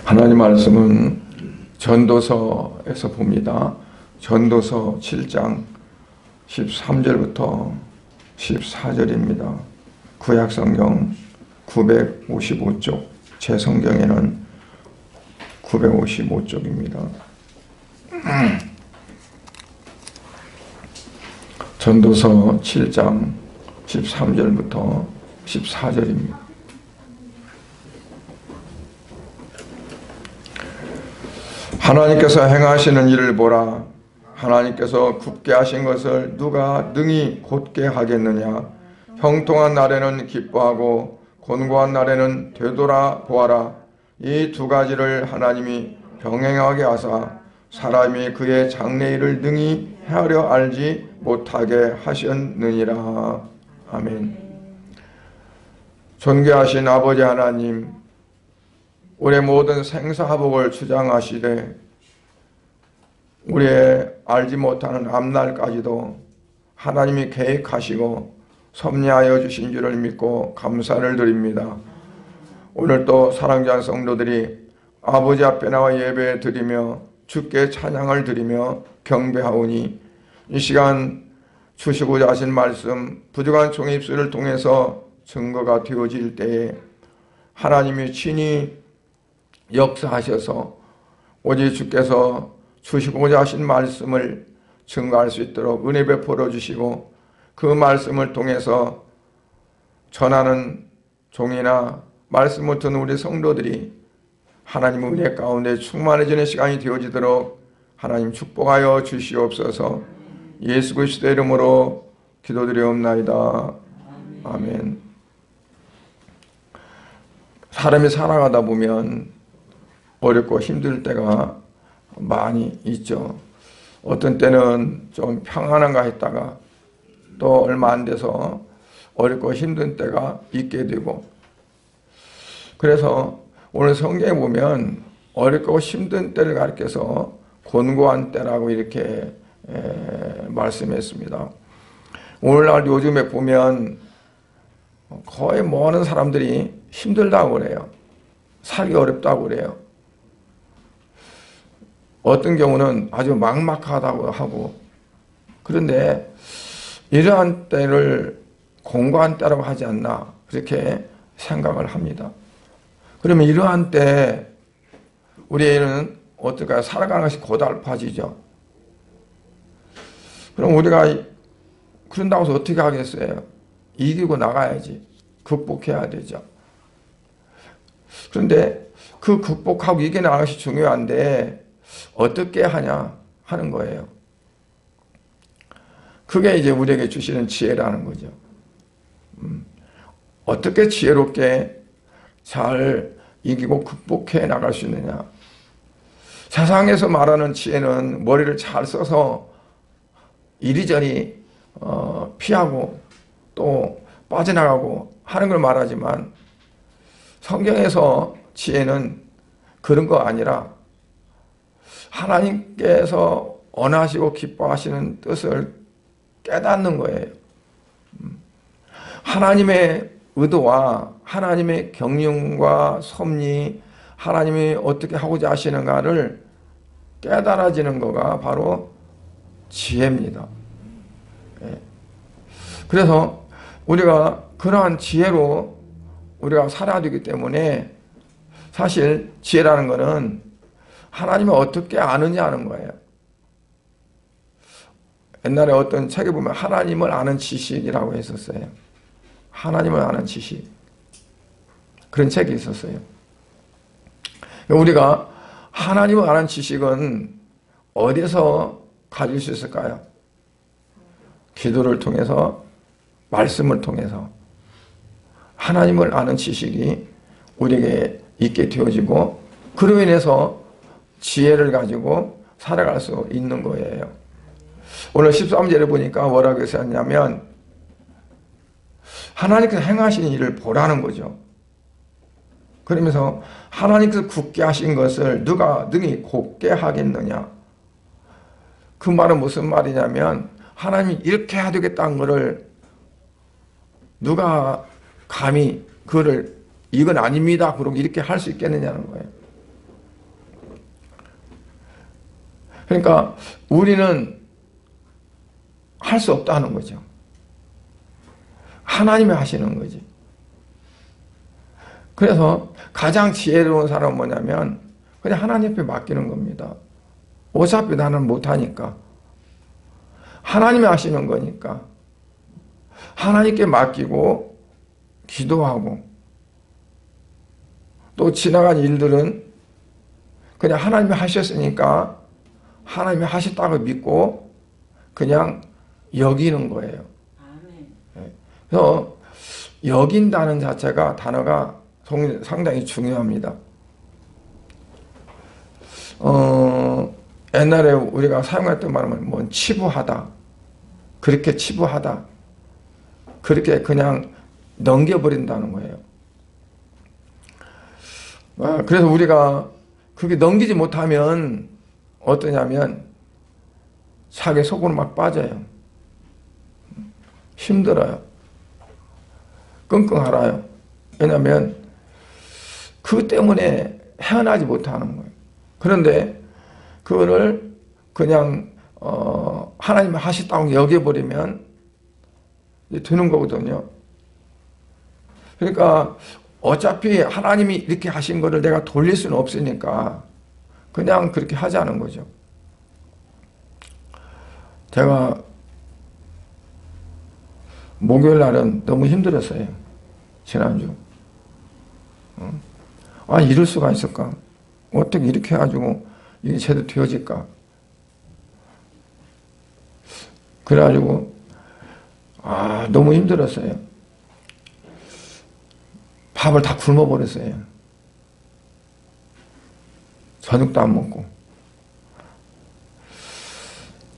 하나님 말씀은 전도서에서 봅니다. 전도서 7장 13절부터 14절입니다. 구약성경 955쪽, 제 성경에는 955쪽입니다. 전도서 7장 13절부터 14절입니다. 하나님께서 행하시는 일을 보라. 하나님께서 굽게 하신 것을 누가 능히 곧게 하겠느냐. 형통한 날에는 기뻐하고 곤고한 날에는 되돌아 보아라. 이 두 가지를 하나님이 병행하게 하사 사람이 그의 장래일을 능히 헤아려 알지 못하게 하셨느니라. 아멘. 존귀하신 아버지 하나님, 우리의 모든 생사화복을 주장하시되 우리의 알지 못하는 앞날까지도 하나님이 계획하시고 섭리하여 주신 줄을 믿고 감사를 드립니다. 오늘도 사랑하는 성도들이 아버지 앞에 나와 예배 드리며 주께 찬양을 드리며 경배하오니 이 시간 주시고자 하신 말씀 부족한 종의 입술을 통해서 증거가 되어질 때에 하나님이 친히 역사하셔서 오직 주께서 주시고자 하신 말씀을 증거할 수 있도록 은혜 베풀어 주시고 그 말씀을 통해서 전하는 종이나 말씀을 듣는 우리 성도들이 하나님의 은혜 가운데 충만해지는 시간이 되어지도록 하나님 축복하여 주시옵소서. 예수 그리스도의 이름으로 기도드리옵나이다. 아멘. 사람이 살아가다 보면 어렵고 힘들 때가 많이 있죠. 어떤 때는 좀 평안한가 했다가 또 얼마 안 돼서 어렵고 힘든 때가 있게 되고, 그래서 오늘 성경에 보면 어렵고 힘든 때를 가리켜서 곤고한 때라고 이렇게 말씀했습니다. 오늘날 요즘에 보면 거의 모든 사람들이 힘들다고 그래요. 살기 어렵다고 그래요. 어떤 경우는 아주 막막하다고 하고, 그런데 이러한 때를 공고한 때라고 하지 않나 그렇게 생각을 합니다. 그러면 이러한 때 우리는 어떨까요? 살아가는 것이 고달파지죠. 그럼 우리가 그런다고 해서 어떻게 하겠어요? 이기고 나가야지. 극복해야 되죠. 그런데 그 극복하고 이겨나가는 것이 중요한데 어떻게 하냐 하는 거예요. 그게 이제 우리에게 주시는 지혜라는 거죠. 어떻게 지혜롭게 잘 이기고 극복해 나갈 수 있느냐. 세상에서 말하는 지혜는 머리를 잘 써서 이리저리 피하고 또 빠져나가고 하는 걸 말하지만 성경에서 지혜는 그런 거 아니라 하나님께서 원하시고 기뻐하시는 뜻을 깨닫는 거예요. 하나님의 의도와 하나님의 경륜과 섭리, 하나님이 어떻게 하고자 하시는가를 깨달아지는 거가 바로 지혜입니다. 그래서 우리가 그러한 지혜로 우리가 살아야 되기 때문에 사실 지혜라는 것은 하나님을 어떻게 아느냐 하는 거예요. 옛날에 어떤 책에 보면 하나님을 아는 지식이라고 했었어요. 하나님을 아는 지식. 그런 책이 있었어요. 우리가 하나님을 아는 지식은 어디서 가질 수 있을까요? 기도를 통해서, 말씀을 통해서 하나님을 아는 지식이 우리에게 있게 되어지고 그로 인해서 지혜를 가지고 살아갈 수 있는 거예요. 오늘 13절에 보니까 뭐라고 했었냐면 하나님께서 행하시는 일을 보라는 거죠. 그러면서 하나님께서 굳게 하신 것을 누가 능히 곧게 하겠느냐. 그 말은 무슨 말이냐면 하나님이 이렇게 해야 되겠다는 것을 누가 감히 그를 이건 아닙니다. 그러고 이렇게 할 수 있겠느냐는 거예요. 그러니까 우리는 할 수 없다는 거죠. 하나님이 하시는 거지. 그래서 가장 지혜로운 사람은 뭐냐면 그냥 하나님 앞에 맡기는 겁니다. 어차피 나는 못하니까. 하나님이 하시는 거니까. 하나님께 맡기고 기도하고 또 지나간 일들은 그냥 하나님이 하셨으니까 하나님이 하셨다고 믿고 그냥 여기는 거예요. 그래서 여긴다는 자체가 단어가 상당히 중요합니다. 옛날에 우리가 사용했던 말은 뭐 치부하다. 그렇게 치부하다. 그렇게 그냥 넘겨버린다는 거예요. 그래서 우리가 그렇게 넘기지 못하면 어떠냐면 자기 속으로 막 빠져요. 힘들어요. 끙끙 앓아요. 왜냐하면 그 때문에 헤어나지 못하는 거예요. 그런데 그거를 그냥 하나님이 하셨다고 여겨버리면 되는 거거든요. 그러니까 어차피 하나님이 이렇게 하신 거를 내가 돌릴 수는 없으니까 그냥 그렇게 하자는 거죠. 제가 목요일 날은 너무 힘들었어요. 지난주. 이럴 수가 있을까? 어떻게 이렇게 해가지고 이게 제대로 되어질까? 그래가지고 너무 힘들었어요. 밥을 다 굶어버렸어요. 저녁도 안 먹고.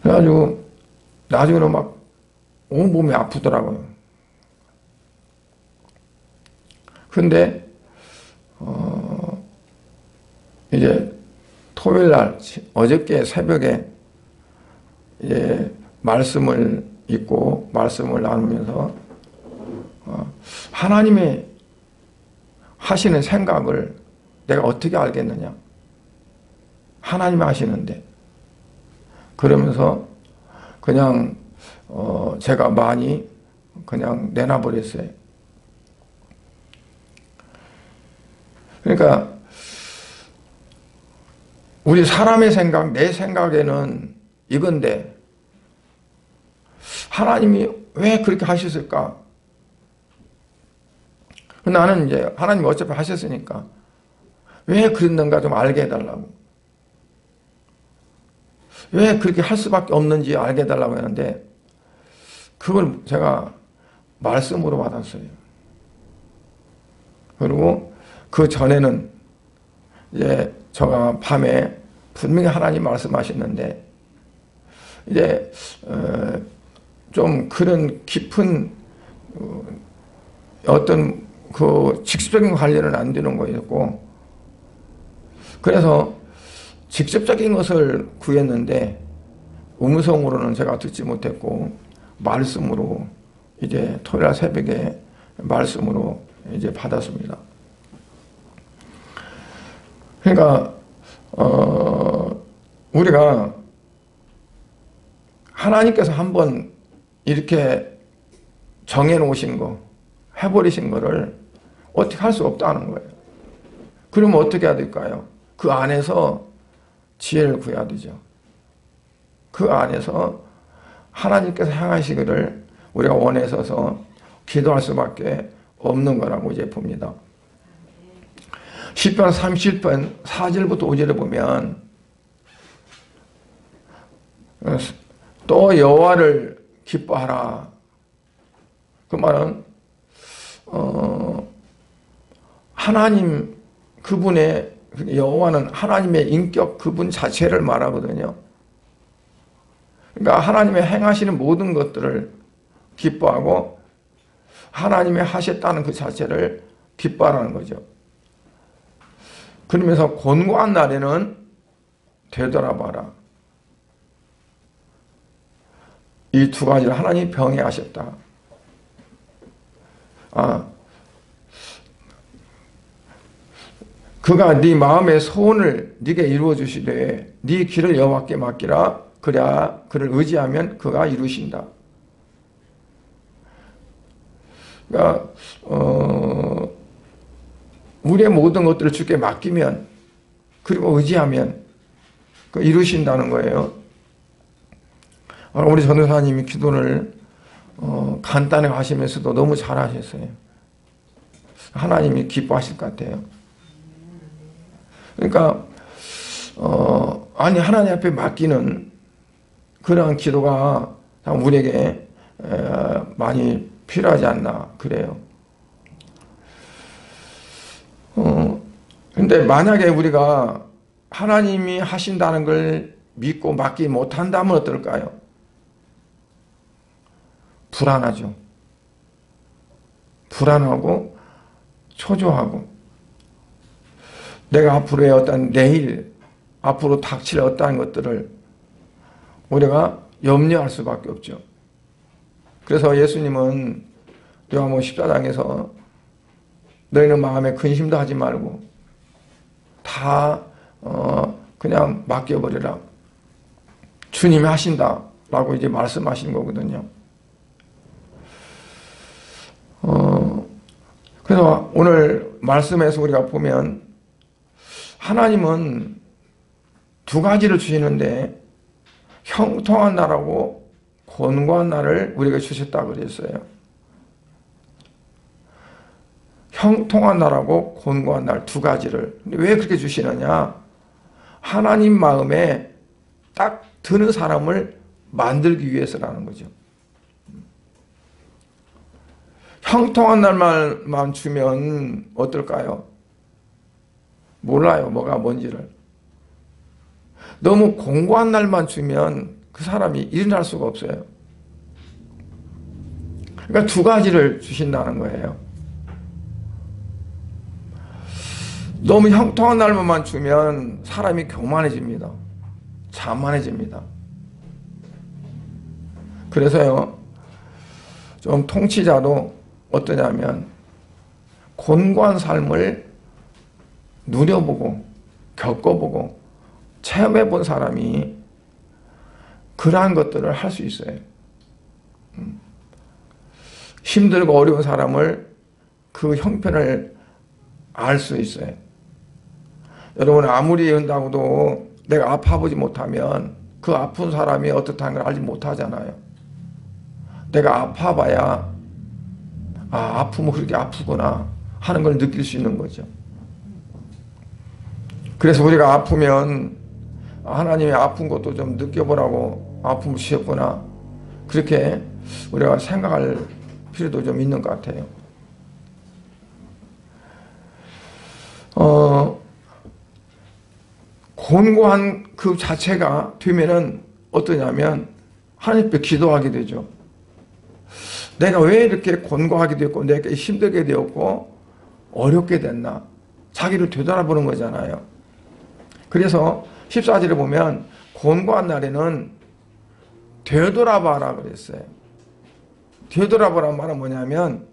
그래가지고 나중에는 막 온몸이 아프더라고요. 근데 이제 토요일 날 어저께 새벽에 이제 말씀을 읽고 말씀을 나누면서 하나님의 하시는 생각을 내가 어떻게 알겠느냐. 하나님이 하시는데. 그러면서 그냥 제가 많이 그냥 내놔버렸어요. 그러니까 우리 사람의 생각, 내 생각에는 이건데 하나님이 왜 그렇게 하셨을까? 나는 이제 하나님이 어차피 하셨으니까 왜 그랬는가 좀 알게 해달라고. 왜 그렇게 할 수밖에 없는지 알게 해달라고 했는데 그걸 제가 말씀으로 받았어요. 그리고 그 전에는 이제 제가 밤에 분명히 하나님 말씀하셨는데 이제 좀 그런 깊은 어떤 그 직접적인 관련은 안 되는 거였고 그래서 직접적인 것을 구했는데 음성으로는 제가 듣지 못했고 말씀으로 이제 토요일 새벽에 말씀으로 이제 받았습니다. 그러니까 우리가 하나님께서 한번 이렇게 정해놓으신 거, 해버리신 거를 어떻게 할 수 없다는 거예요. 그러면 어떻게 해야 될까요? 그 안에서 지혜를 구해야 되죠. 그 안에서 하나님께서 행하시기를 우리가 원해서서 기도할 수밖에 없는 거라고 이제 봅니다. 시편 37편 4절부터 5절에 보면 또 여호와를 기뻐하라. 그 말은 하나님 그분의 여호와는 하나님의 인격 그분 자체를 말하거든요. 그러니까 하나님의 행하시는 모든 것들을 기뻐하고 하나님의 하셨다는 그 자체를 기뻐하라는 거죠. 그러면서 곤고한 날에는 되돌아봐라. 이 두 가지를 하나님이 병행하셨다. 그가 네 마음의 소원을 네게 이루어 주시되 네 길을 여호와께 맡기라. 그래야 그를 의지하면 그가 이루신다. 그러니까 우리의 모든 것들을 주께 맡기면 그리고 의지하면 그 이루신다는 거예요. 우리 전도사님이 기도를 간단하게 하시면서도 너무 잘하셨어요. 하나님이 기뻐하실 것 같아요. 그러니까 아니 하나님 앞에 맡기는 그러한 기도가 우리에게 많이 필요하지 않나 그래요. 근데 만약에 우리가 하나님이 하신다는 걸 믿고 맡기 못한다면 어떨까요? 불안하죠. 불안하고 초조하고 내가 앞으로의 어떤 내일 앞으로 닥칠 어떠한 것들을 우리가 염려할 수밖에 없죠. 그래서 예수님은 요한복음 14장에서 너희는 마음에 근심도 하지 말고 다 그냥 맡겨버리라. 주님이 하신다라고 이제 말씀하신 거거든요. 그래서 오늘 말씀에서 우리가 보면 하나님은 두 가지를 주시는데 형통한 날하고 곤고한 날을 우리에게 주셨다고 그랬어요. 형통한 날하고 곤고한 날 두 가지를. 근데 왜 그렇게 주시느냐? 하나님 마음에 딱 드는 사람을 만들기 위해서라는 거죠. 형통한 날만 주면 어떨까요? 몰라요. 뭐가 뭔지를. 너무 공고한 날만 주면 그 사람이 일어날 수가 없어요. 그러니까 두 가지를 주신다는 거예요. 너무 형통한 날만 주면 사람이 교만해집니다. 자만해집니다. 그래서요, 좀 통치자도 어떠냐면 곤고한 삶을 누려보고 겪어보고 체험해본 사람이 그러한 것들을 할 수 있어요. 힘들고 어려운 사람을 그 형편을 알 수 있어요. 여러분 아무리 한다고도 내가 아파보지 못하면 그 아픈 사람이 어떻다는 걸 알지 못하잖아요. 내가 아파봐야 아프면 그렇게 아프구나 하는 걸 느낄 수 있는 거죠. 그래서 우리가 아프면 하나님이 아픈 것도 좀 느껴보라고 아픔을 주셨구나 그렇게 우리가 생각할 필요도 좀 있는 것 같아요. 곤고한 그 자체가 되면은 어떠냐면 하나님 앞에 기도하게 되죠. 내가 왜 이렇게 곤고하게 되었고 내가 힘들게 되었고 어렵게 됐나 자기를 되돌아보는 거잖아요. 그래서 14절에 보면 곤고한 날에는 되돌아봐라 그랬어요. 되돌아보라는 말은 뭐냐면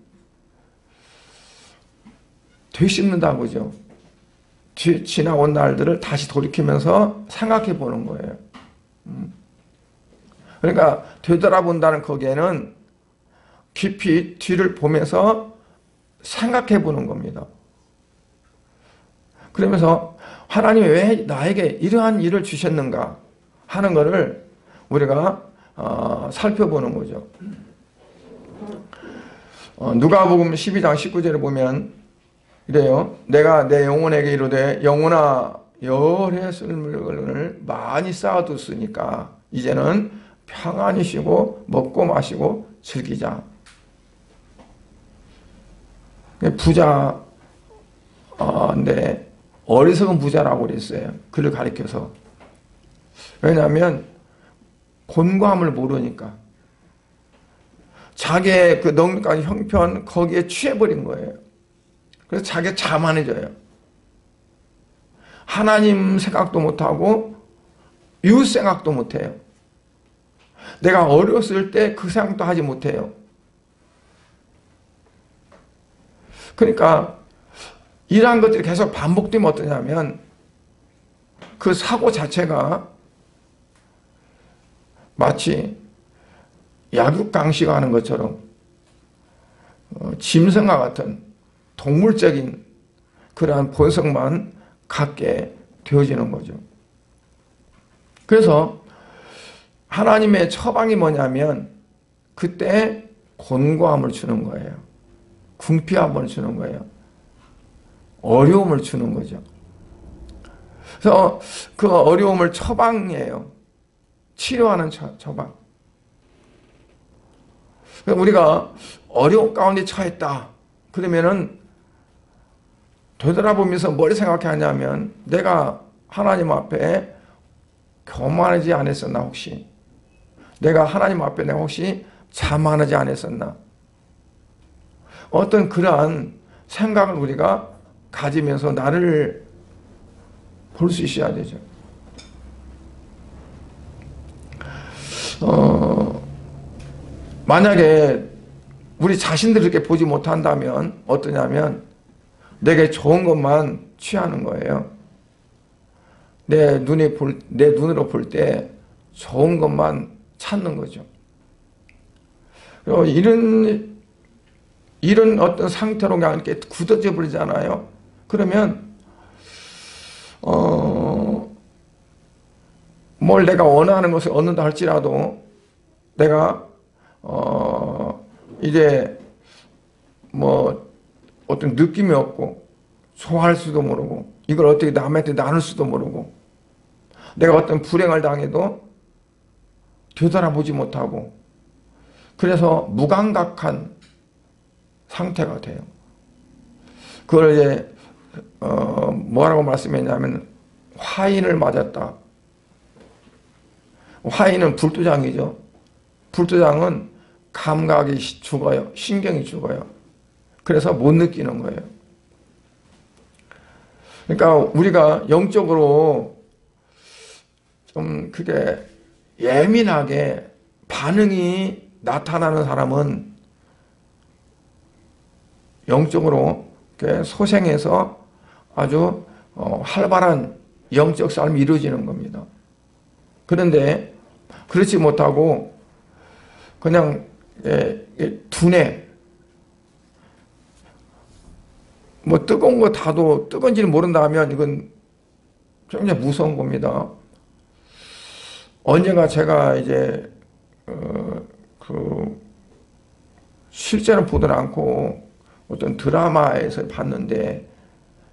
되씹는다 그죠. 지나온 날들을 다시 돌이키면서 생각해 보는 거예요. 그러니까 되돌아본다는 거기에는 깊이 뒤를 보면서 생각해 보는 겁니다. 그러면서 하나님이 왜 나에게 이러한 일을 주셨는가 하는 것을 우리가 살펴보는 거죠. 누가복음 12장 19절에 보면 이래요. 내가 내 영혼에게 이르되 영혼아 열의 쓸물을 많이 쌓아뒀으니까 이제는 평안히 쉬고 먹고 마시고 즐기자. 부자인데 어리석은 부자라고 그랬어요. 그를 가리켜서. 왜냐하면 곤고함을 모르니까. 자기의 그 넉넉한 형편 거기에 취해버린 거예요. 그래서 자기가 자만해져요. 하나님 생각도 못하고 이웃 생각도 못해요. 내가 어렸을 때 그 생각도 하지 못해요. 그러니까 이러한 것들이 계속 반복되면 어떠냐면 그 사고 자체가 마치 약육강식하는 것처럼 짐승과 같은 동물적인 그러한 본성만 갖게 되어지는 거죠. 그래서 하나님의 처방이 뭐냐면 그때 곤고함을 주는 거예요. 궁핍함을 주는 거예요. 어려움을 주는 거죠. 그래서 그 어려움을 처방이에요. 치료하는 처방. 우리가 어려움 가운데 처했다. 그러면은 되돌아보면서 뭘 생각하냐면 내가 하나님 앞에 교만하지 않았었나 혹시? 내가 하나님 앞에 내가 혹시 자만하지 않았었나? 어떤 그러한 생각을 우리가 가지면서 나를 볼 수 있어야 되죠. 만약에 우리 자신들을 이렇게 보지 못한다면 어떠냐면 내게 좋은 것만 취하는 거예요. 내 눈으로 볼 때 좋은 것만 찾는 거죠. 그리고 이런 어떤 상태로 그냥 이렇게 굳어져 버리잖아요. 그러면 뭘 내가 원하는 것을 얻는다 할지라도 내가 이제 뭐 어떤 느낌이 없고 좋아할 수도 모르고 이걸 어떻게 남한테 나눌 수도 모르고 내가 어떤 불행을 당해도 되돌아보지 못하고 그래서 무감각한 상태가 돼요. 그걸 이제 뭐라고 말씀했냐면 화인을 맞았다. 화인은 불도장이죠. 불도장은 감각이 죽어요. 신경이 죽어요. 그래서 못 느끼는 거예요. 그러니까 우리가 영적으로 좀 그게 예민하게 반응이 나타나는 사람은 영적으로 소생해서 아주 활발한 영적 삶이 이루어지는 겁니다. 그런데 그렇지 못하고 그냥 둔해 뭐 뜨거운 거 다도 뜨거운지는 모른다 하면 이건 굉장히 무서운 겁니다. 언젠가 제가 이제 실제로 보든 않고 어떤 드라마에서 봤는데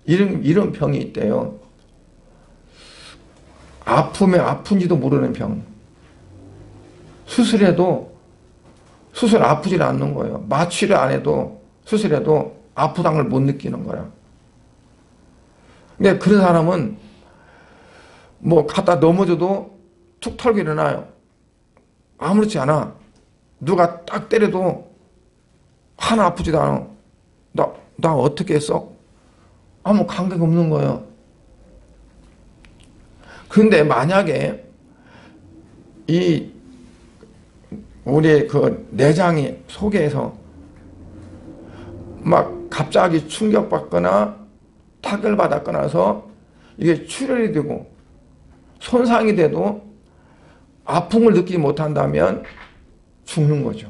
이런 병이 있대요. 아프면 아픈지도 모르는 병. 수술해도 수술 아프질 않는 거예요. 마취를 안 해도 수술해도 아프다는 걸 못 느끼는 거야. 근데 그런 사람은 뭐 갖다 넘어져도 툭 털고 일어나요. 아무렇지 않아. 누가 딱 때려도 하나 아프지도 않아. 나 어떻게 했어? 아무 감각이 없는 거예요. 그런데 만약에 우리 그 내장이 속에서 막 갑자기 충격받거나 타격을 받았거나 해서 이게 출혈이 되고 손상이 돼도 아픔을 느끼지 못한다면 죽는 거죠.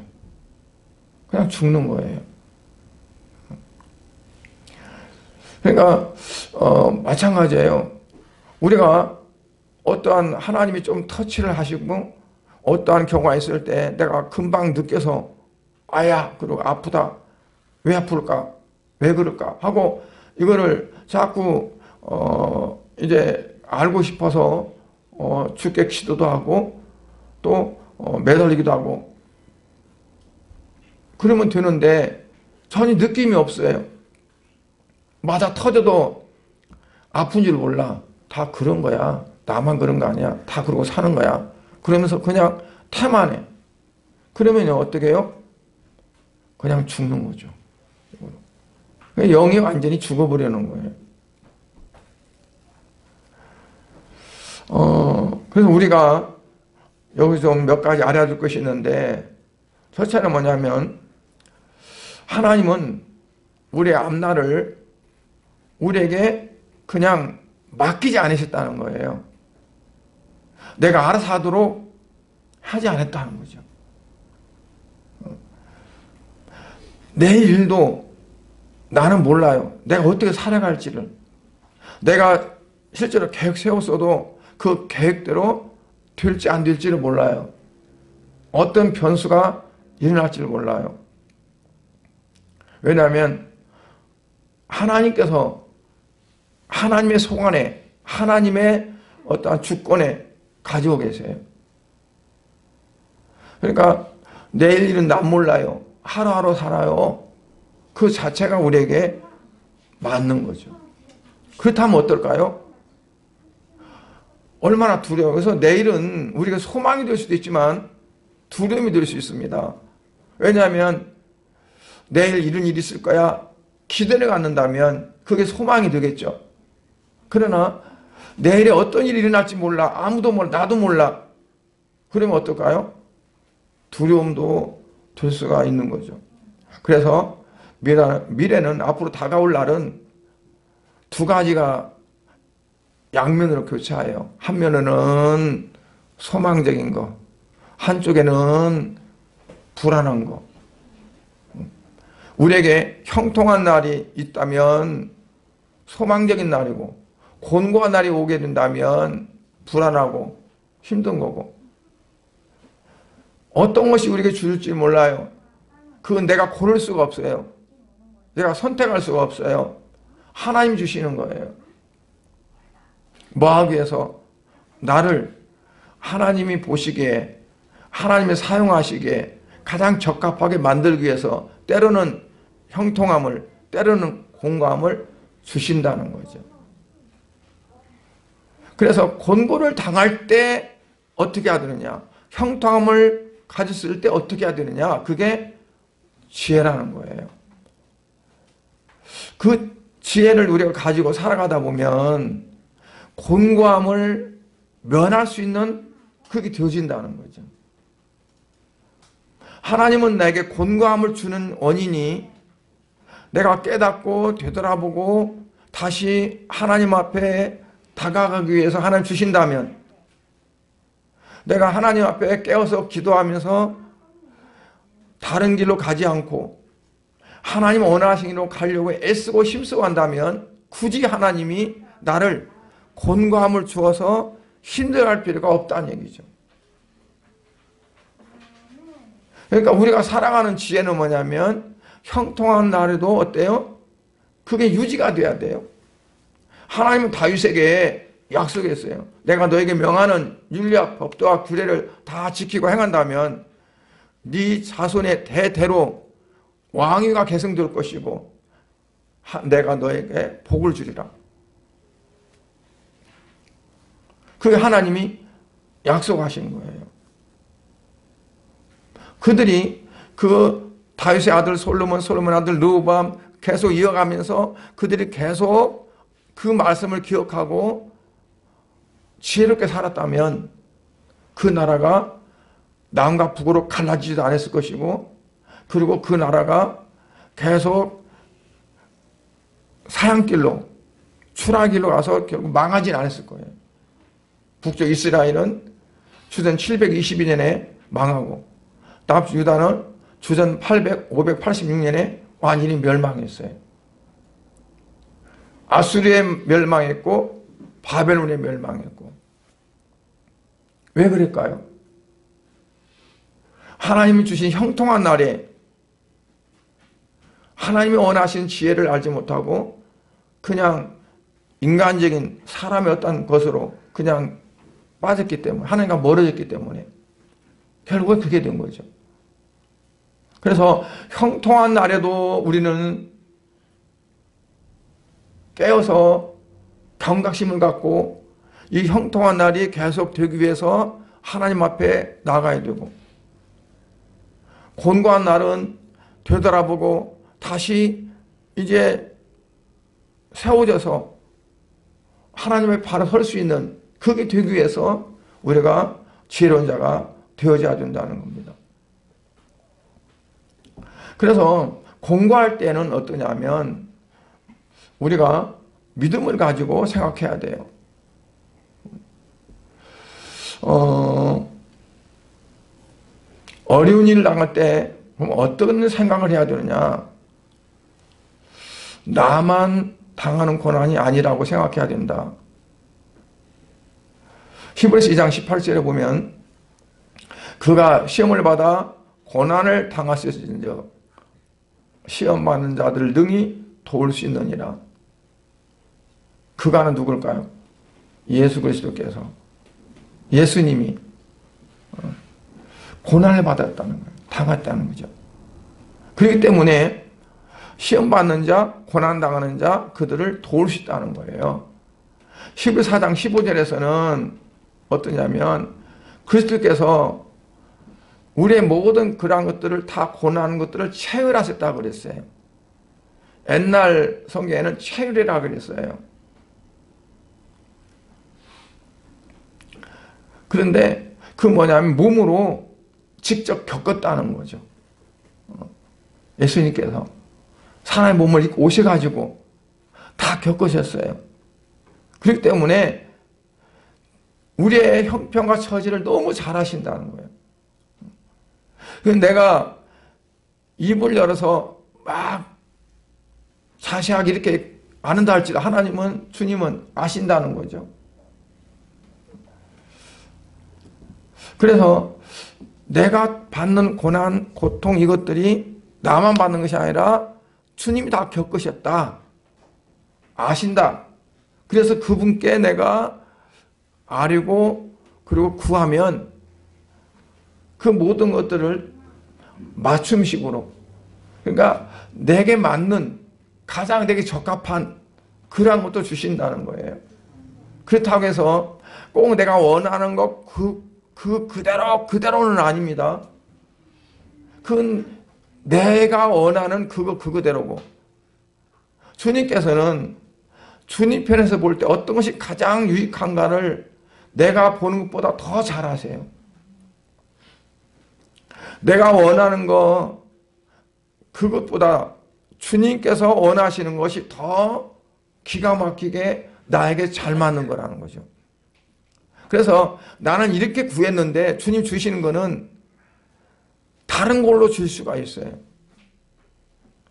그냥 죽는 거예요. 그러니까 마찬가지예요. 우리가 어떠한 하나님이 좀 터치를 하시고 어떠한 경우가 있을 때 내가 금방 느껴서 아야 그리고 아프다 왜 아플까 왜 그럴까 하고 이거를 자꾸 이제 알고 싶어서 주께 기도도 하고 또 매달리기도 하고 그러면 되는데 전혀 느낌이 없어요. 맞아 터져도 아픈 줄 몰라. 다 그런 거야. 나만 그런 거 아니야. 다 그러고 사는 거야. 그러면서 그냥 태만해. 그러면 어떻게 해요? 그냥 죽는 거죠. 영이 완전히 죽어버리는 거예요. 그래서 우리가 여기서 몇 가지 알아둘 것이 있는데 첫째는 뭐냐면 하나님은 우리의 앞날을 우리에게 그냥 맡기지 않으셨다는 거예요. 내가 알아서 하도록 하지 않았다는 거죠. 내일 일도 나는 몰라요. 내가 어떻게 살아갈지를. 내가 실제로 계획 세웠어도 그 계획대로 될지 안 될지를 몰라요. 어떤 변수가 일어날지를 몰라요. 왜냐하면 하나님께서 하나님의 손안에, 하나님의 어떠한 주권에 가지고 계세요. 그러니까 내일 일은 난 몰라요. 하루하루 살아요. 그 자체가 우리에게 맞는 거죠. 그렇다면 어떨까요? 얼마나 두려워요. 그래서 내일은 우리가 소망이 될 수도 있지만 두려움이 될 수 있습니다. 왜냐하면 내일 이런 일이 있을 거야 기대를 갖는다면 그게 소망이 되겠죠. 그러나 내일에 어떤 일이 일어날지 몰라. 아무도 몰라. 나도 몰라. 그러면 어떨까요? 두려움도 될 수가 있는 거죠. 그래서 미래는 앞으로 다가올 날은 두 가지가 양면으로 교차해요. 한면에는 소망적인 거, 한쪽에는 불안한 거. 우리에게 형통한 날이 있다면 소망적인 날이고, 곤고한 날이 오게 된다면 불안하고 힘든 거고, 어떤 것이 우리에게 줄지 몰라요. 그건 내가 고를 수가 없어요. 내가 선택할 수가 없어요. 하나님 주시는 거예요. 뭐 하기 위해서? 나를 하나님이 보시기에, 하나님이 사용하시기에 가장 적합하게 만들기 위해서 때로는 형통함을, 때로는 공고함을 주신다는 거죠. 그래서 곤고를 당할 때 어떻게 해야 되느냐? 형통함을 가졌을 때 어떻게 해야 되느냐? 그게 지혜라는 거예요. 그 지혜를 우리가 가지고 살아가다 보면 곤고함을 면할 수 있는 그게 되어진다는 거죠. 하나님은 나에게 곤고함을 주는 원인이 내가 깨닫고 되돌아보고 다시 하나님 앞에 다가가기 위해서 하나님 주신다면, 내가 하나님 앞에 깨어서 기도하면서 다른 길로 가지 않고 하나님 원하시는 길로 가려고 애쓰고 힘쓰고 한다면 굳이 하나님이 나를 곤고함을 주어서 힘들어할 필요가 없다는 얘기죠. 그러니까 우리가 살아가는 지혜는 뭐냐면 형통한 날에도 어때요? 그게 유지가 돼야 돼요. 하나님은 다윗에게 약속했어요. 내가 너에게 명하는 율법, 법도와 규례를 다 지키고 행한다면 네 자손의 대대로 왕위가 계승될 것이고 내가 너에게 복을 주리라. 그게 하나님이 약속하신 거예요. 그들이 그 다윗의 아들 솔로몬, 솔로몬 아들 르호보암 계속 이어가면서 그들이 계속 그 말씀을 기억하고 지혜롭게 살았다면 그 나라가 남과 북으로 갈라지지도 않았을 것이고, 그리고 그 나라가 계속 사양길로, 추락길로 가서 결국 망하지는 않았을 거예요. 북쪽 이스라엘은 주전 722년에 망하고 남유다는 주전 586년에 완전히 멸망했어요. 아수리에 멸망했고 바벨론에 멸망했고. 왜 그럴까요? 하나님이 주신 형통한 날에 하나님이 원하시는 지혜를 알지 못하고 그냥 인간적인 사람의 어떤 것으로 그냥 빠졌기 때문에, 하나님과 멀어졌기 때문에 결국은 그게 된 거죠. 그래서 형통한 날에도 우리는 깨어서 경각심을 갖고 이 형통한 날이 계속 되기 위해서 하나님 앞에 나가야 되고, 곤고한 날은 되돌아보고 다시 이제 세워져서 하나님의 발에 설 수 있는 그게 되기 위해서 우리가 지혜로운 자가 되어져야 된다는 겁니다. 그래서 공부할 때는 어떠냐면 우리가 믿음을 가지고 생각해야 돼요. 어려운 일 당할 때 어떤 생각을 해야 되느냐? 나만 당하는 고난이 아니라고 생각해야 된다. 히브리서 2장 18절에 보면 그가 시험을 받아 고난을 당하셨은즉 시험 받는 자들을 능히 도울 수 있느니라. 그가는 누굴까요? 예수 그리스도께서, 예수님이 고난을 받았다는 거예요. 당했다는 거죠. 그렇기 때문에 시험 받는 자, 고난 당하는 자, 그들을 도울 수 있다는 거예요. 히브리서 4장 15절에서는 어떠냐면 그리스도께서 우리의 모든 그러한 것들을 다 고난하는 것들을 체휼하셨다고 그랬어요. 옛날 성경에는 체휼이라고 그랬어요. 그런데 그 뭐냐면 몸으로 직접 겪었다는 거죠. 예수님께서 사람의 몸을 입고 오셔가지고 다 겪으셨어요. 그렇기 때문에 우리의 형편과 처지를 너무 잘 하신다는 거예요. 내가 입을 열어서 막 자세하게 이렇게 아는다 할지라도 하나님은, 주님은 아신다는 거죠. 그래서 내가 받는 고난, 고통 이것들이 나만 받는 것이 아니라 주님이 다 겪으셨다. 아신다. 그래서 그분께 내가 아뢰고 그리고 구하면 그 모든 것들을 맞춤식으로, 그러니까 내게 맞는 가장 내게 적합한 그러한 것도 주신다는 거예요. 그렇다고 해서 꼭 내가 원하는 것 그대로는 아닙니다. 그건 내가 원하는 그거대로고, 주님께서는 주님 편에서 볼 때 어떤 것이 가장 유익한가를 내가 보는 것보다 더 잘 아세요. 내가 원하는 거 그것보다 주님께서 원하시는 것이 더 기가 막히게 나에게 잘 맞는 거라는 거죠. 그래서 나는 이렇게 구했는데 주님 주시는 거는 다른 걸로 줄 수가 있어요.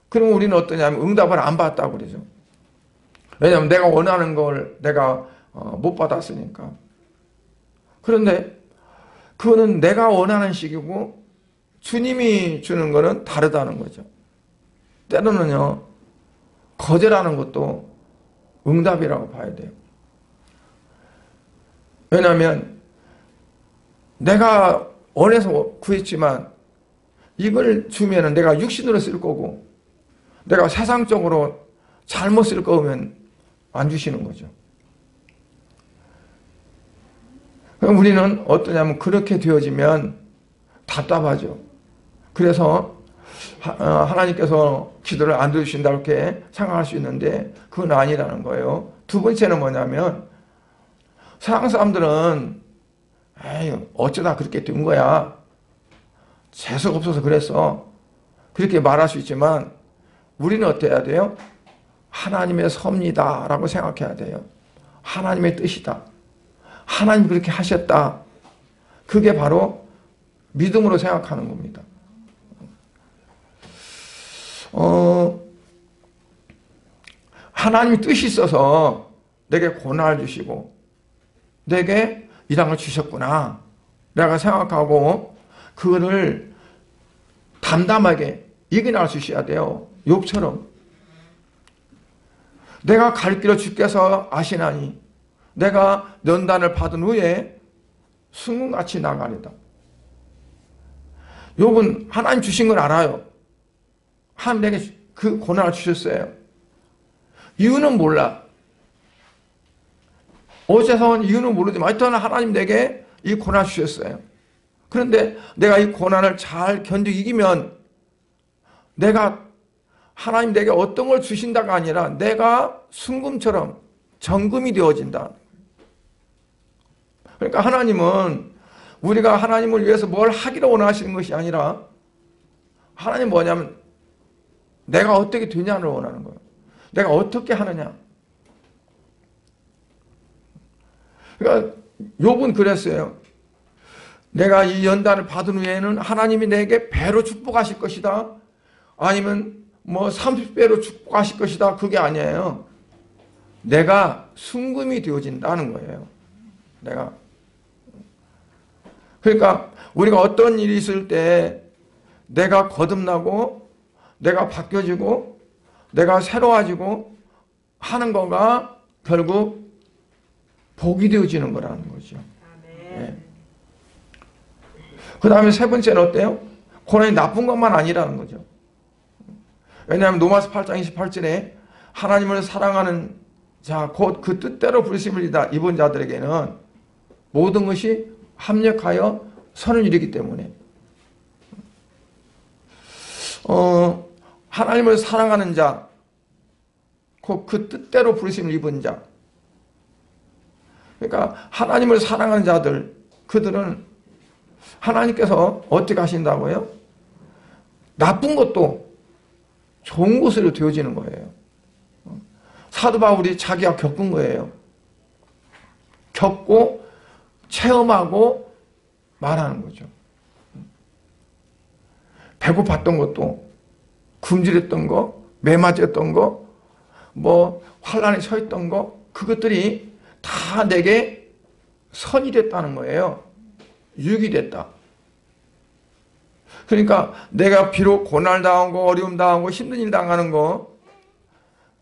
그럼 우리는 어떠냐면 응답을 안 받았다고 그러죠. 왜냐하면 내가 원하는 걸 내가 못 받았으니까. 그런데 그거는 내가 원하는 식이고 주님이 주는 거는 다르다는 거죠. 때로는요, 거절하는 것도 응답이라고 봐야 돼요. 왜냐하면 내가 원해서 구했지만 이걸 주면은 내가 육신으로 쓸 거고 내가 세상적으로 잘못 쓸 거면 안 주시는 거죠. 그럼 우리는 어떠냐면 그렇게 되어지면 답답하죠. 그래서 하나님께서 기도를 안 들으신다 이렇게 생각할 수 있는데 그건 아니라는 거예요. 두 번째는 뭐냐면 세상 사람들은 에이 어쩌다 그렇게 된 거야. 재수가 없어서 그랬어. 그렇게 말할 수 있지만 우리는 어때야 돼요? 하나님의 섭니다 라고 생각해야 돼요. 하나님의 뜻이다. 하나님 그렇게 하셨다. 그게 바로 믿음으로 생각하는 겁니다. 하나님이 뜻이 있어서 내게 고난을 주시고 내게 이 땅을 주셨구나 내가 생각하고 그거를 담담하게 이겨나갈 수 있어야 돼요. 욥처럼 내가 갈 길을 주께서 아시나니 내가 연단을 받은 후에 순금같이 나가리다. 욥은 하나님 주신 걸 알아요. 하나님 내게 그 고난을 주셨어요. 이유는 몰라. 어째서 온 이유는 모르지만 하여튼 하나님 내게 이 고난을 주셨어요. 그런데 내가 이 고난을 잘 견디고 이기면 내가 하나님 내게 어떤 걸 주신다가 아니라 내가 순금처럼 정금이 되어진다. 그러니까 하나님은 우리가 하나님을 위해서 뭘 하기를 원하시는 것이 아니라 하나님 뭐냐면 내가 어떻게 되냐를 원하는 거예요. 내가 어떻게 하느냐. 그러니까 욥은 그랬어요. 내가 이 연단을 받은 후에는 하나님이 내게 배로 축복하실 것이다. 아니면 뭐 30배로 축복하실 것이다. 그게 아니에요. 내가 순금이 되어진다는 거예요. 내가. 그러니까 우리가 어떤 일이 있을 때 내가 거듭나고 내가 바뀌어지고 내가 새로워지고 하는 거가 결국 복이 되어지는 거라는 거죠. 네. 그 다음에 세 번째는 어때요? 고난이 나쁜 것만 아니라는 거죠. 왜냐하면 로마서 8장 28절에 하나님을 사랑하는 자, 곧 그 뜻대로 부르심을 입은 자들에게는 모든 것이 합력하여 선을 이루기 때문에 하나님을 사랑하는 자, 곧 그 뜻대로 부르심을 입은 자. 그러니까 하나님을 사랑하는 자들, 그들은 하나님께서 어떻게 하신다고요? 나쁜 것도 좋은 것으로 되어지는 거예요. 사도 바울이 자기가 겪은 거예요. 겪고 체험하고 말하는 거죠. 배고팠던 것도, 굶주렸던 거, 매맞았던 거, 뭐 환난에 처했던 거, 그것들이 다 내게 선이 됐다는 거예요. 유익이 됐다. 그러니까 내가 비록 고난을 당하고 어려움 당하고 힘든 일 당하는 거,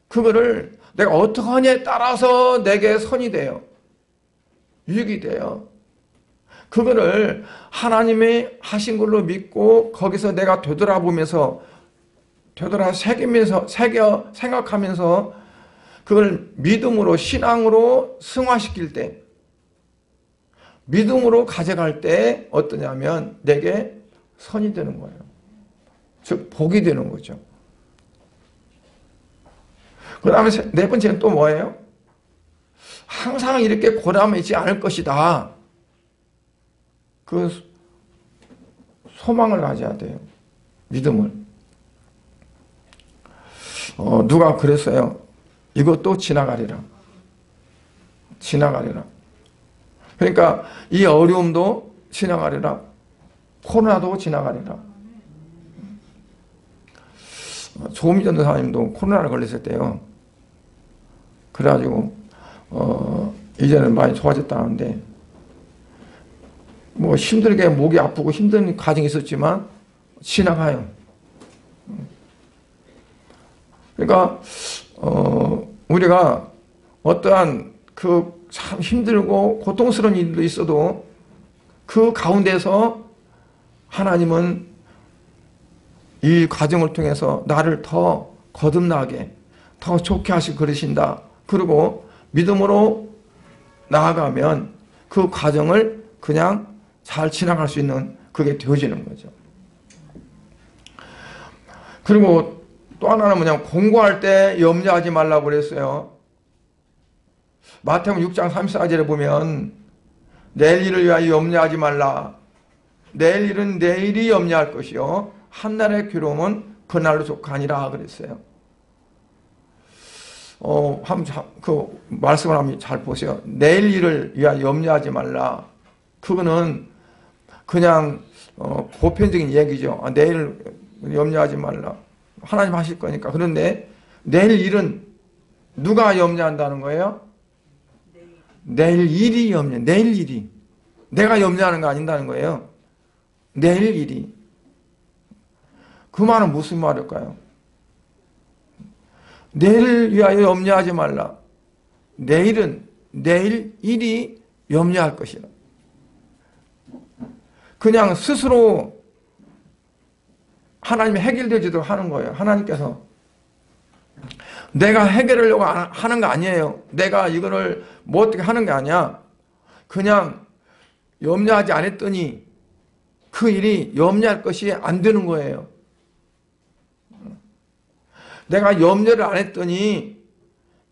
그거를 내가 어떻게 하냐에 따라서 내게 선이 돼요. 유익이 돼요. 그거를 하나님이 하신 걸로 믿고 거기서 내가 되돌아보면서 새기면서 생각하면서 그걸 믿음으로 신앙으로 승화시킬 때, 믿음으로 가져갈 때 어떠냐면 내게 선이 되는 거예요. 즉 복이 되는 거죠. 그 다음에 네 번째는 또 뭐예요? 항상 이렇게 고난이 있지 않을 것이다. 그 소망을 가져야 돼요. 믿음을. 누가 그랬어요. 이것도 지나가리라. 지나가리라. 그러니까 이 어려움도 지나가리라. 코로나도 지나가리라. 조미 전도사님도 코로나를 걸렸을 때요. 그래가지고 이제는 많이 좋아졌다는데 뭐 힘들게 목이 아프고 힘든 과정이 있었지만 지나가요. 그러니까 우리가 어떠한 그 참 힘들고 고통스러운 일도 있어도 그 가운데서 하나님은 이 과정을 통해서 나를 더 거듭나게 더 좋게 하시고 그러신다. 그리고 믿음으로 나아가면 그 과정을 그냥 잘 지나갈 수 있는 그게 되어지는 거죠. 그리고 또 하나는 뭐냐면 공부할 때 염려하지 말라고 그랬어요. 마태복음 6장 34절에 보면 내일 일을 위하여 염려하지 말라. 내일 일은 내일이 염려할 것이요 한날의 괴로움은 그날로 족하니라 그랬어요. 그 말씀을 한번 잘 보세요. 내일 일을 위하여 염려하지 말라. 그거는 그냥 보편적인 얘기죠. 내일 염려하지 말라. 하나님 하실 거니까. 그런데 내일 일은 누가 염려한다는 거예요? 내일 일이 염려. 내일 일이. 내가 염려하는 거 아닌다는 거예요. 내일 일이. 그 말은 무슨 말일까요? 내일을 위하여 염려하지 말라. 내일은 내일 일이 염려할 것이다. 그냥 스스로 하나님이 해결되지도 하는 거예요. 하나님께서. 내가 해결하려고 하는 거 아니에요. 내가 이거를 뭐 어떻게 하는 게 아니야. 그냥 염려하지 않았더니 그 일이 염려할 것이 안 되는 거예요. 내가 염려를 안 했더니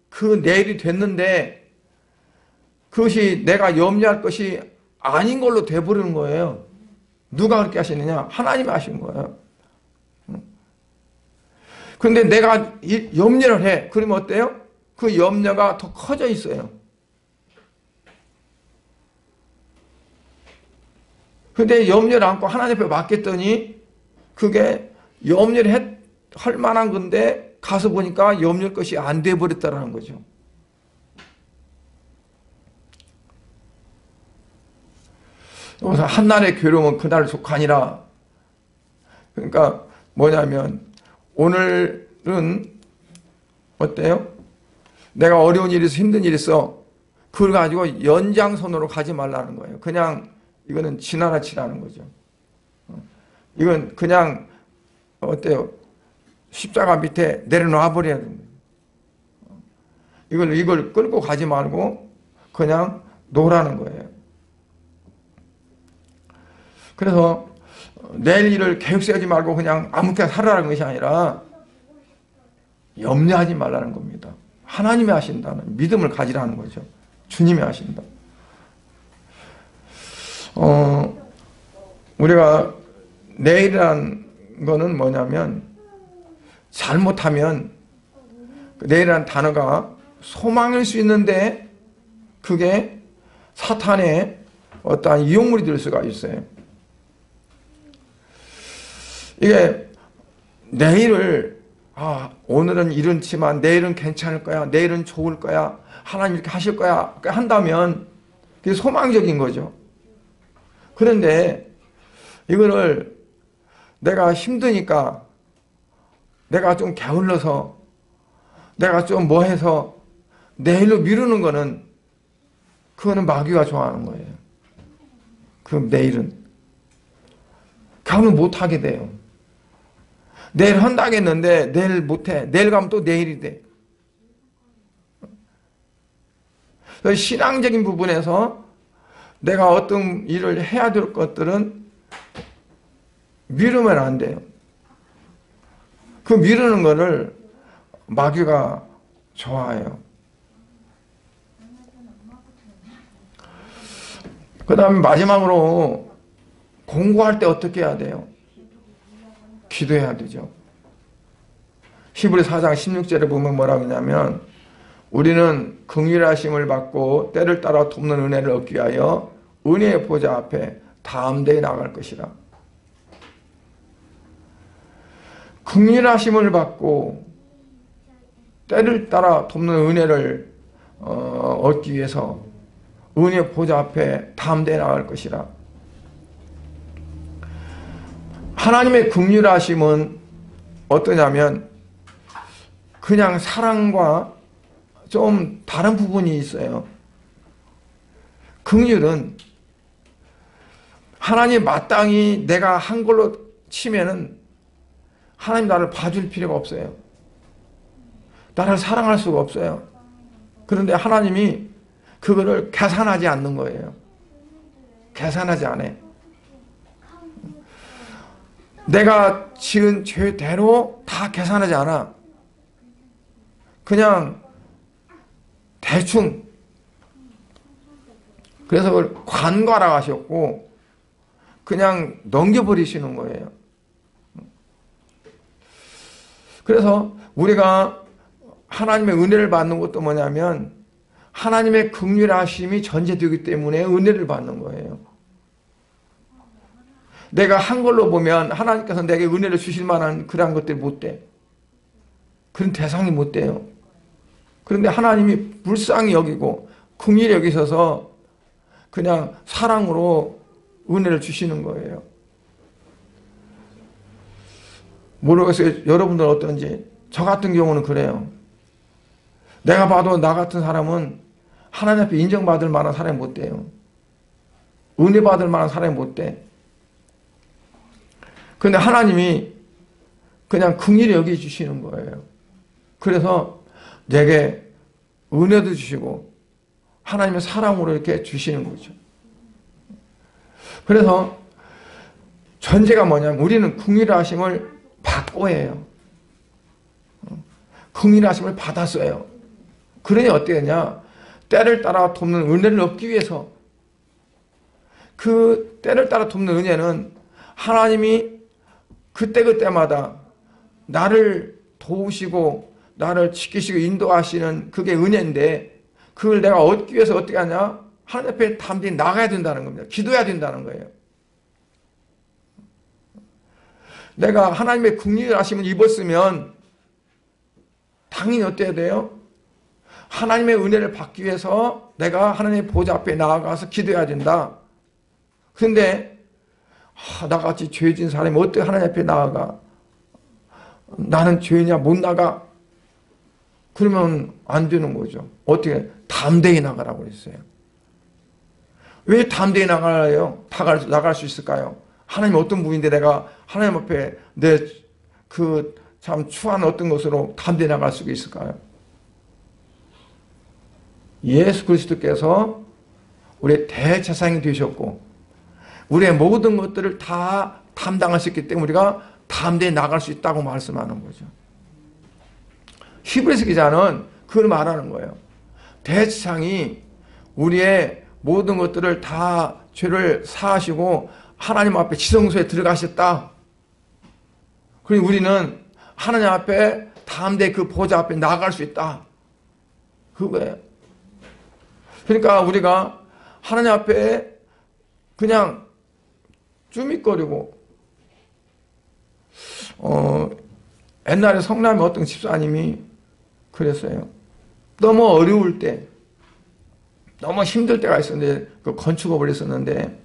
그 내일이 됐는데 그것이 내가 염려할 것이 아닌 걸로 돼버리는 거예요. 누가 그렇게 하시느냐? 하나님이 하신 거예요. 그런데 내가 염려를 해. 그러면 어때요? 그 염려가 더 커져 있어요. 근데 염려를 안고 하나님 앞에 맡겼더니 그게 염려를 할 만한 건데 가서 보니까 염려 것이 안 돼 버렸다라는 거죠. 그래서 한날의 괴로움은 그날 속하니라. 그러니까 뭐냐면 오늘은 어때요? 내가 어려운 일이 있어, 힘든 일이 있어. 그걸 가지고 연장선으로 가지 말라는 거예요. 그냥 이거는 지나치라는 거죠. 이건 그냥 어때요? 십자가 밑에 내려놔 버려야 됩니다. 이걸 끌고 가지 말고 그냥 놓으라는 거예요. 그래서 내일 일을 계획 세우지 말고 그냥 아무 때나 살아라는 것이 아니라 염려하지 말라는 겁니다. 하나님이 하신다는 믿음을 가지라는 거죠. 주님이 하신다. 우리가 내일이라는 거는 뭐냐면 잘못하면 내일이라는 단어가 소망일 수 있는데 그게 사탄의 어떠한 이용물이 될 수가 있어요. 이게 내일을 오늘은 이렇지만 내일은 괜찮을 거야. 내일은 좋을 거야. 하나님 이렇게 하실 거야. 한다면 그게 소망적인 거죠. 그런데 이거를 내가 힘드니까 내가 좀 게을러서 내가 좀 뭐해서 내일로 미루는 거는 그거는 마귀가 좋아하는 거예요. 그럼 내일은 가면 못하게 돼요. 내일 한다겠는데 내일 못해. 내일 가면 또 내일이 돼. 신앙적인 부분에서 내가 어떤 일을 해야 될 것들은 미루면 안 돼요. 그 미루는 거를 마귀가 좋아해요. 그 다음에 마지막으로 공부할 때 어떻게 해야 돼요? 기도해야 되죠. 히브리 4장 16절에 보면 뭐라고 하냐면 우리는 긍휼하심을 받고 때를 따라 돕는 은혜를 얻기 위하여 은혜의 보좌 앞에 담대히 나갈 것이라. 긍휼하심을 받고 때를 따라 돕는 은혜를 얻기 위해서 은혜 보좌 앞에 담대히 나갈 것이라. 하나님의 긍휼하심은 어떠냐면 그냥 사랑과 좀 다른 부분이 있어요. 긍휼은 하나님 마땅히 내가 한 걸로 치면은 하나님 나를 봐줄 필요가 없어요. 나를 사랑할 수가 없어요. 그런데 하나님이 그거를 계산하지 않는 거예요. 계산하지 않아요. 내가 지은 죄대로 다 계산하지 않아. 그냥 대충. 그래서 그걸 관과라 하셨고 그냥 넘겨버리시는 거예요. 그래서 우리가 하나님의 은혜를 받는 것도 뭐냐면 하나님의 긍휼하심이 전제되기 때문에 은혜를 받는 거예요. 내가 한 걸로 보면 하나님께서 내게 은혜를 주실 만한 그런 것들이 못 돼. 그런 대상이 못 돼요. 그런데 하나님이 불쌍히 여기고 긍휼히 여기셔서 그냥 사랑으로 은혜를 주시는 거예요. 모르겠어요. 여러분들은 어떤지. 저 같은 경우는 그래요. 내가 봐도 나 같은 사람은 하나님 앞에 인정받을 만한 사람이 못 돼요. 은혜 받을 만한 사람이 못 돼. 그런데 하나님이 그냥 긍휼히 여겨주시는 거예요. 그래서 내게 은혜도 주시고 하나님의 사랑으로 이렇게 주시는 거죠. 그래서 전제가 뭐냐면 우리는 긍휼하심을 받고 해요. 긍휼하심을 받았어요. 그러니 어떻게 되냐? 때를 따라 돕는 은혜를 얻기 위해서 그 때를 따라 돕는 은혜는 하나님이 그때그때마다 나를 도우시고 나를 지키시고 인도하시는 그게 은혜인데 그걸 내가 얻기 위해서 어떻게 하냐? 하나님 앞에 담대히 나가야 된다는 겁니다. 기도해야 된다는 거예요. 내가 하나님의 긍휼하심을 입었으면 당연히 어때야 돼요? 하나님의 은혜를 받기 위해서 내가 하나님의 보좌 앞에 나아가서 기도해야 된다. 그런데 나같이 죄진 사람이 어떻게 하나님 앞에 나아가? 나는 죄냐 못 나가? 그러면 안 되는 거죠. 어떻게? 담대히 나가라고 그랬어요. 왜 담대히 나가요? 나갈 수 있을까요? 하나님 어떤 분인데 내가 하나님 앞에 내 그 참 추한 어떤 것으로 담대히 나갈 수가 있을까요? 예수 그리스도께서 우리의 대제사장이 되셨고 우리의 모든 것들을 다 담당하셨기 때문에 우리가 담대히 나갈 수 있다고 말씀하는 거죠. 히브리서 기자는 그걸 말하는 거예요. 대제사장이 우리의 모든 것들을 다 죄를 사하시고 하나님 앞에 지성소에 들어가셨다. 그리고 우리는 하나님 앞에 담대히 그 보좌 앞에 나갈 수 있다. 그거예요. 그러니까 우리가 하나님 앞에 그냥 쭈밋거리고 옛날에 성남의 어떤 집사님이 그랬어요. 너무 어려울 때 너무 힘들 때가 있었는데 그 건축업을 했었는데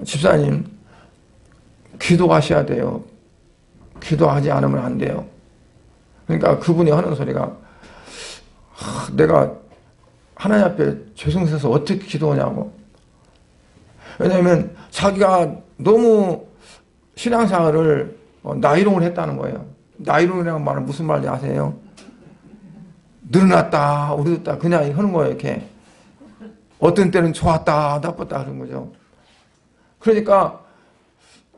집사님 기도하셔야 돼요. 기도하지 않으면 안 돼요. 그러니까 그분이 하는 소리가 내가 하나님 앞에 죄송해서 어떻게 기도하냐고. 왜냐하면 자기가 너무 신앙생활을 나이롱을 했다는 거예요. 나이롱이라는 말은 무슨 말인지 아세요? 늘어났다 오르다 그냥 하는 거예요. 이렇게 어떤 때는 좋았다 나빴다 그런 거죠. 그러니까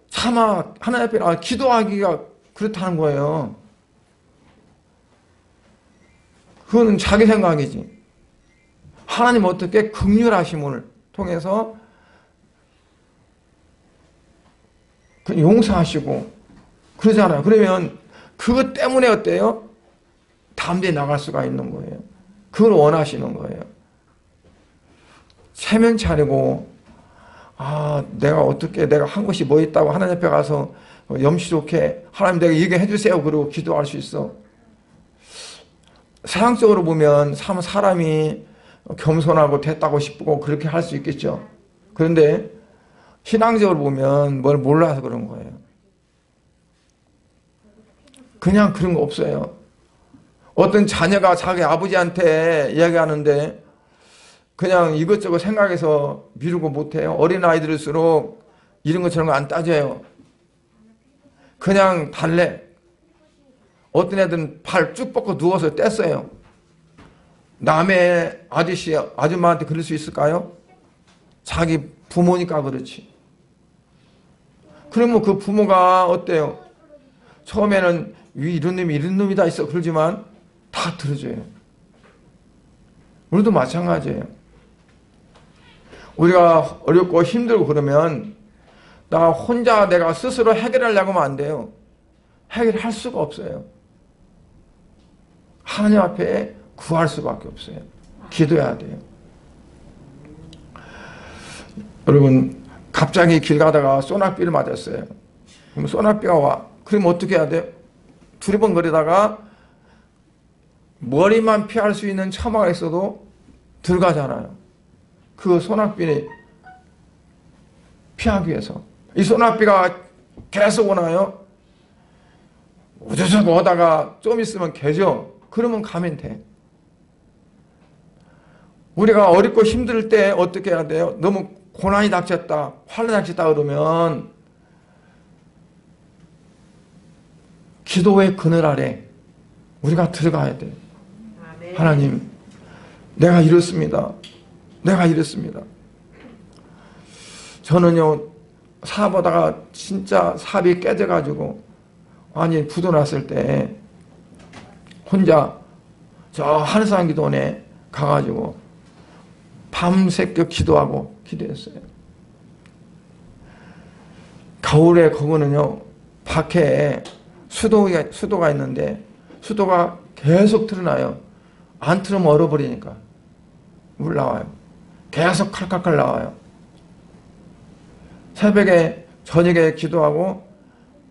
차마 하나님 앞에 기도하기가 그렇다는 거예요. 그거는 자기 생각이지. 하나님 어떻게 긍휼하심을 통해서 용서하시고 그러잖아요. 그러면 그것 때문에 어때요? 담대히 나갈 수가 있는 거예요. 그걸 원하시는 거예요. 체면 차리고 내가 어떻게 내가 한 것이 뭐 있다고 하나님 앞에 가서 염치 좋게 하나님 내가 얘기해 주세요 그러고 기도할 수 있어. 세상적으로 보면 사람이 겸손하고 됐다고 싶고 그렇게 할 수 있겠죠. 그런데 신앙적으로 보면 뭘 몰라서 그런 거예요. 그냥 그런 거 없어요. 어떤 자녀가 자기 아버지한테 이야기하는데 그냥 이것저것 생각해서 미루고 못해요. 어린아이들일수록 이런 것 저런 거 안 따져요. 그냥 달래. 어떤 애들은 발 쭉 뻗고 누워서 뗐어요. 남의 아저씨, 아줌마한테 그럴 수 있을까요? 자기 부모니까 그렇지. 그러면 그 부모가 어때요? 처음에는 이런 놈이 이런 놈이 다 있어 그러지만 다 들어줘요. 우리도 마찬가지예요. 우리가 어렵고 힘들고 그러면 나 혼자 내가 스스로 해결하려고 하면 안 돼요. 해결할 수가 없어요. 하나님 앞에 구할 수밖에 없어요. 기도해야 돼요. 여러분 갑자기 길 가다가 소낙비를 맞았어요. 그럼 소낙비가 와. 그럼 어떻게 해야 돼요? 두리번거리다가 머리만 피할 수 있는 처마가 있어도 들어가잖아요. 그 소낙비를 피하기 위해서. 이 소낙비가 계속 오나요? 우주적 오다가 좀 있으면 개죠. 그러면 가면 돼. 우리가 어렵고 힘들 때 어떻게 해야 돼요? 너무 고난이 닥쳤다, 환난이 닥쳤다 그러면 기도의 그늘 아래 우리가 들어가야 돼. 아멘. 하나님, 내가 이렇습니다. 내가 이렇습니다. 저는요, 사보다가 진짜 삽이 깨져가지고 완전히 부도났을 때 혼자 저 한산 기도원에 가가지고 밤새껏 기도하고 기도했어요. 겨울에 거기는요, 밖에 수도가 있는데 수도가 계속 틀어나요. 안 틀으면 얼어버리니까 물 나와요. 계속 칼칼칼 나와요. 새벽에 저녁에 기도하고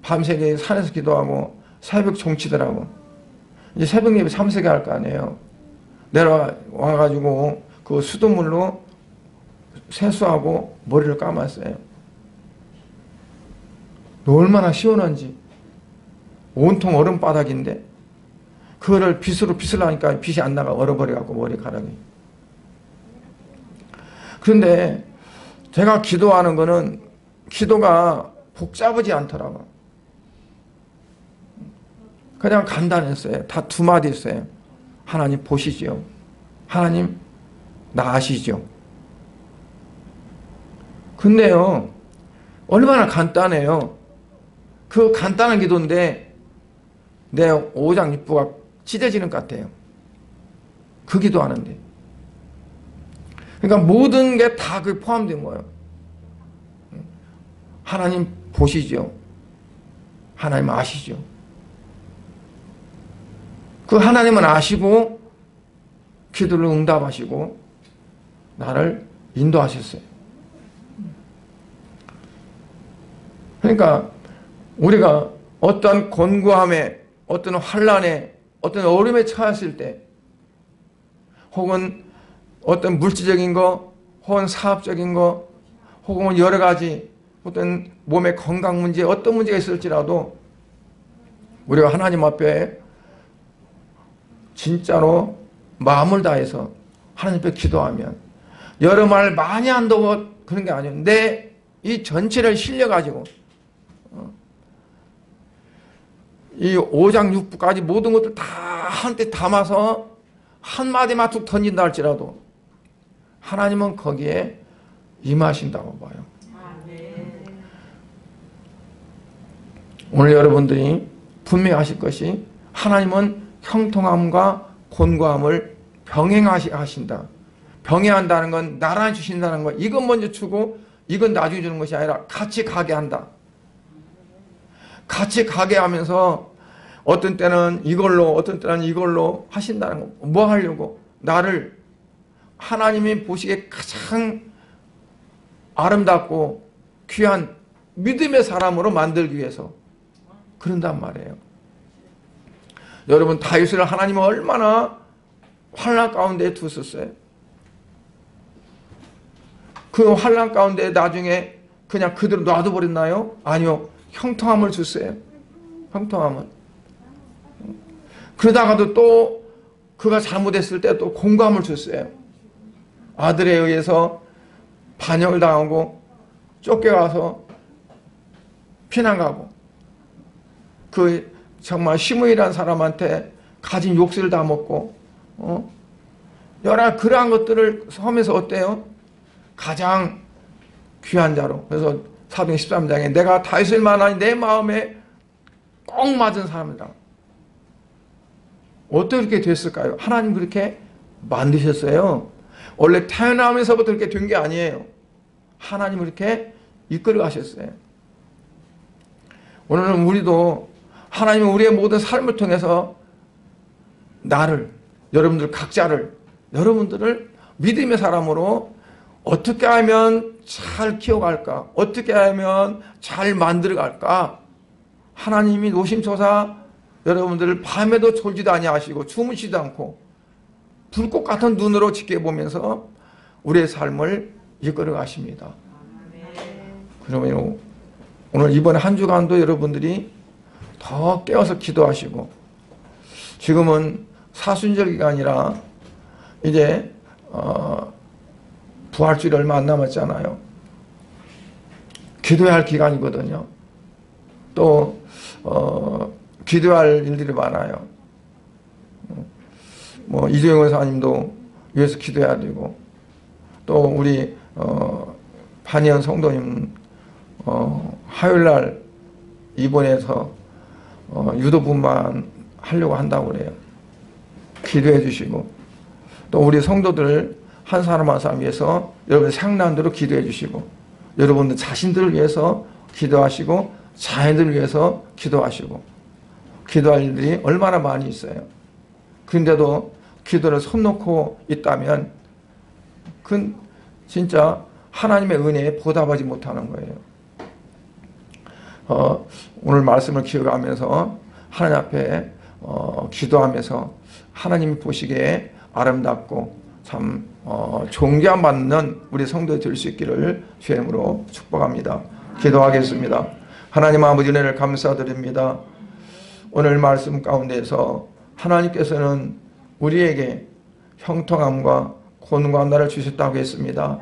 밤새게 산에서 기도하고 새벽 종치더라고. 이제 새벽 예배 참새게 할 거 아니에요. 내려와가지고 그 수돗물로 세수하고 머리를 감았어요. 얼마나 시원한지. 온통 얼음바닥인데 그거를 빗으로 빗을 하니까 빗이 안 나가 얼어버려갖고 머리카락이. 그런데 제가 기도하는 거는 기도가 복잡하지 않더라고. 그냥 간단했어요. 다 두 마디 있어요. 하나님 보시지요. 하나님 나 아시죠. 근데요 얼마나 간단해요. 그 간단한 기도인데 내 오장 육부가 찢어지는 것 같아요. 그 기도하는데. 그러니까 모든 게 다 그 포함된 거예요. 하나님 보시죠. 하나님 아시죠. 그 하나님은 아시고 기도를 응답하시고 나를 인도하셨어요. 그러니까 우리가 어떤 곤고함에 어떤 환난에 어떤 어려움에 처했을 때 혹은 어떤 물질적인 거 혹은 사업적인 거 혹은 여러 가지 어떤 몸의 건강 문제 어떤 문제가 있을지라도 우리가 하나님 앞에 진짜로 마음을 다해서 하나님 앞에 기도하면 여러 말 많이 한다고 그런 게 아니에요. 내 이 전체를 실려가지고 이 오장육부까지 모든 것들 다 한때 담아서 한마디만 툭 던진다 할지라도 하나님은 거기에 임하신다고 봐요. 오늘 여러분들이 분명히 아실 것이 하나님은 형통함과 곤고함을 병행하신다. 병행한다는 건 나란히 주신다는 거. 이건 먼저 주고 이건 나중에 주는 것이 아니라 같이 가게 한다. 같이 가게 하면서 어떤 때는 이걸로 어떤 때는 이걸로 하신다는 거. 뭐 하려고? 나를 하나님이 보시기에 가장 아름답고 귀한 믿음의 사람으로 만들기 위해서 그런단 말이에요. 여러분 다윗을 하나님은 얼마나 환난 가운데 두셨어요. 그 환난 가운데 나중에 그냥 그대로 놔둬버렸나요? 아니요. 형통함을 줬어요. 형통함을. 그러다가도 또 그가 잘못했을 때 또 공감을 줬어요. 아들에 의해서 반역을 당하고 쫓겨가서 피난가고 그 정말 시므이라는 사람한테 가진 욕설을 다 먹고 여러 그러한 것들을 섬에서 어때요? 가장 귀한 자로. 그래서 사도행 13장에 내가 다윗을 만나니 내 마음에 꼭 맞은 사람이다. 어떻게 그렇게 됐을까요? 하나님 그렇게 만드셨어요. 원래 태어나면서부터 그렇게 된 게 아니에요. 하나님 그렇게 이끌어 가셨어요. 오늘은 우리도 하나님은 우리의 모든 삶을 통해서 나를, 여러분들 각자를, 여러분들을 믿음의 사람으로 어떻게 하면 잘 키워갈까? 어떻게 하면 잘 만들어갈까? 하나님이 노심초사 여러분들을 밤에도 졸지도 아니하시고 주무시지도 않고 불꽃 같은 눈으로 지켜보면서 우리의 삶을 이끌어 가십니다. 그러면 오늘 이번 한 주간도 여러분들이 더 깨어서 기도하시고 지금은 사순절 기간이라 이제 부활주일이 얼마 안 남았잖아요. 기도해야 할 기간이거든요. 또 기도할 일들이 많아요. 뭐 이재용 원사님도 위해서 기도해야 되고 또 우리 반의원 성도님 화요일날 입원해서 유도분만 하려고 한다고 그래요. 기도해 주시고 또 우리 성도들 한 사람 한 사람 위해서 여러분의 생난대로 기도해 주시고 여러분들 자신들을 위해서 기도하시고 자녀들을 위해서 기도하시고 기도할 일들이 얼마나 많이 있어요. 그런데도 기도를 손 놓고 있다면 그건 진짜 하나님의 은혜에 보답하지 못하는 거예요. 오늘 말씀을 기억하면서 하나님 앞에 기도하면서 하나님이 보시기에 아름답고 참 존경받는 우리 성도가 될 수 있기를 주의 이름으로 축복합니다. 기도하겠습니다. 하나님 아버지 은혜를 감사드립니다. 오늘 말씀 가운데서 하나님께서는 우리에게 형통함과 권고한다를 주셨다고 했습니다.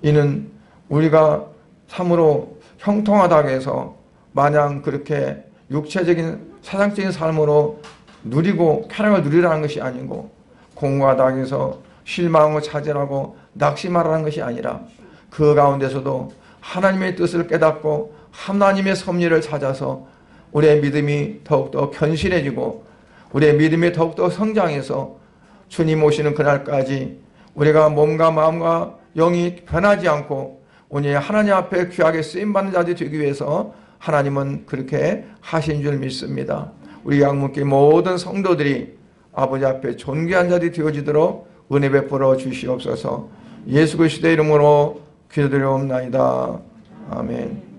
이는 우리가 참으로 형통하다고 해서 마냥 그렇게 육체적인 세상적인 삶으로 누리고 쾌락을 누리라는 것이 아니고 공고하다고 해서 실망하고 차질하고 낙심하라는 것이 아니라 그 가운데서도 하나님의 뜻을 깨닫고 하나님의 섭리를 찾아서 우리의 믿음이 더욱더 견실해지고 우리의 믿음이 더욱더 성장해서 주님 오시는 그날까지 우리가 몸과 마음과 영이 변하지 않고 오늘 하나님 앞에 귀하게 쓰임받는 자들이 되기 위해서 하나님은 그렇게 하신 줄 믿습니다. 우리 양문교 모든 성도들이 아버지 앞에 존귀한 자들이 되어지도록 은혜 베풀어 주시옵소서. 예수 그리스도의 이름으로 기도드리옵나이다. 아멘.